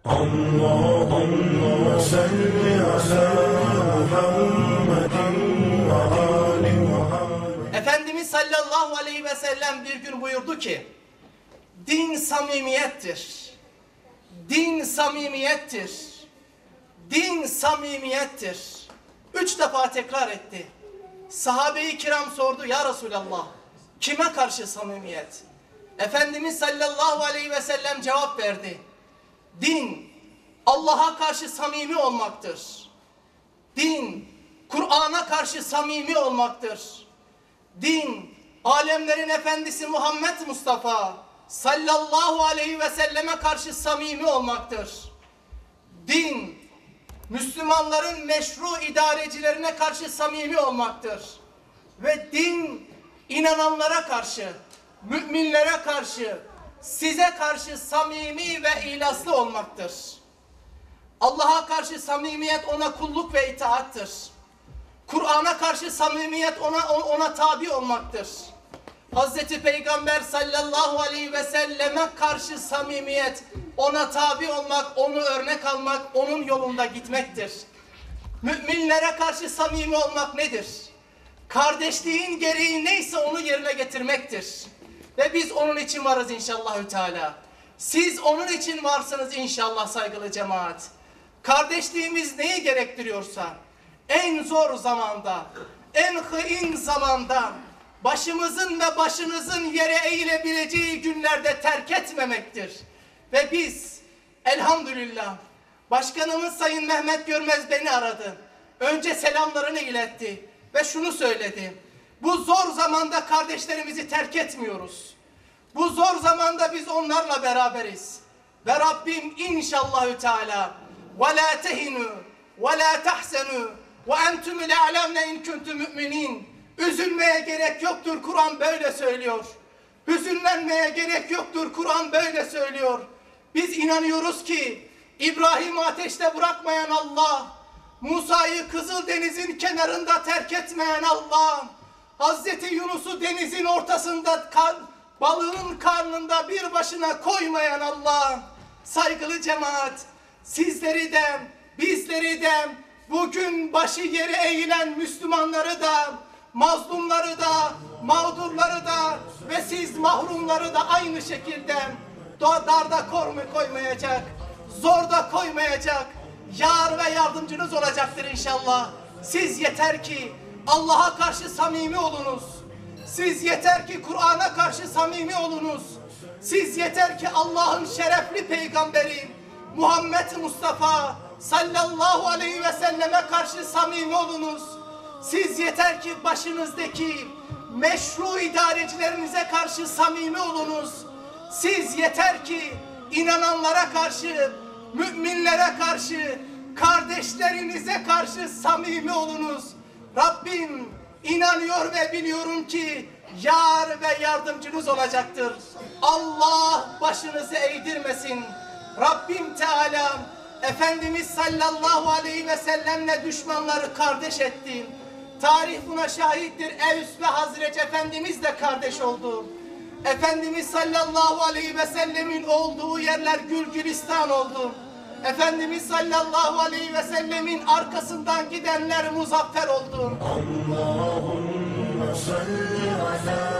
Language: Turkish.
Allahümme salli ala Muhammedin ve ali Muhammed. Efendimiz sallallahu aleyhi ve sellem bir gün buyurdu ki, din samimiyettir. Din samimiyettir. Din samimiyettir. 3 defa tekrar etti. Sahabe-i kiram sordu, ya Resulallah, kime karşı samimiyet? Efendimiz sallallahu aleyhi ve sellem cevap verdi. Din, Allah'a karşı samimi olmaktır. Din, Kur'an'a karşı samimi olmaktır. Din, alemlerin efendisi Muhammed Mustafa sallallahu aleyhi ve selleme karşı samimi olmaktır. Din, Müslümanların meşru idarecilerine karşı samimi olmaktır. Ve din, inananlara karşı, müminlere karşı, size karşı samimi ve ihlaslı olmaktır. Allah'a karşı samimiyet ona kulluk ve itaattır. Kur'an'a karşı samimiyet ona tabi olmaktır. Hazreti Peygamber sallallahu aleyhi ve selleme karşı samimiyet, ona tabi olmak, onu örnek almak, onun yolunda gitmektir. Müminlere karşı samimi olmak nedir? Kardeşliğin gereği neyse onu yerine getirmektir. Ve biz onun için varız inşallahü teala. Siz onun için varsınız inşallah saygılı cemaat. Kardeşliğimiz neyi gerektiriyorsa, en zor zamanda, en hıin zamanda, başımızın ve başınızın yere eğilebileceği günlerde terk etmemektir. Ve biz elhamdülillah Başkanımız Sayın Mehmet Görmez beni aradı. Önce selamlarını iletti ve şunu söyledi. Bu zor zamanda kardeşlerimizi terk etmiyoruz. Bu zor zamanda biz onlarla beraberiz. Ve Rabbim inşallahü teala وَلَا تَهِنُوا وَلَا تَحْسَنُوا وَاَنْتُمُ الْاَعْلَمْنَ اِنْ كُنْتُمْ مُؤْمِنِينَ. Üzülmeye gerek yoktur, Kur'an böyle söylüyor. Hüzünlenmeye gerek yoktur, Kur'an böyle söylüyor. Biz inanıyoruz ki İbrahim'i ateşte bırakmayan Allah, Musa'yı Kızıldeniz'in kenarında terk etmeyen Allah, Hazreti Yunus'u denizin ortasında balığın karnında bir başına koymayan Allah. Saygılı cemaat, sizleri de bizleri de bugün başı yere eğilen Müslümanları da, mazlumları da, mağdurları da ve siz mahrumları da aynı şekilde darda koymayacak, zorda koymayacak, yar ve yardımcınız olacaktır inşallah. Siz yeter ki Allah'a karşı samimi olunuz. Siz yeter ki Kur'an'a karşı samimi olunuz. Siz yeter ki Allah'ın şerefli peygamberi Muhammed Mustafa sallallahu aleyhi ve selleme karşı samimi olunuz. Siz yeter ki başınızdaki meşru idarecilerinize karşı samimi olunuz. Siz yeter ki inananlara karşı, müminlere karşı, kardeşlerinize karşı samimi olunuz. Rabbim inanıyor ve biliyorum ki yar ve yardımcınız olacaktır. Allah başınızı eğdirmesin. Rabbim Teala Efendimiz sallallahu aleyhi ve sellemle düşmanları kardeş etti. Tarih buna şahittir. Evs ve Hazreç Efendimiz de kardeş oldu. Efendimiz sallallahu aleyhi ve sellemin olduğu yerler Gülgülistan oldu. Efendimiz sallallahu aleyhi ve sellemin arkasından gidenler muzaffer oldu. Allahümme salli ala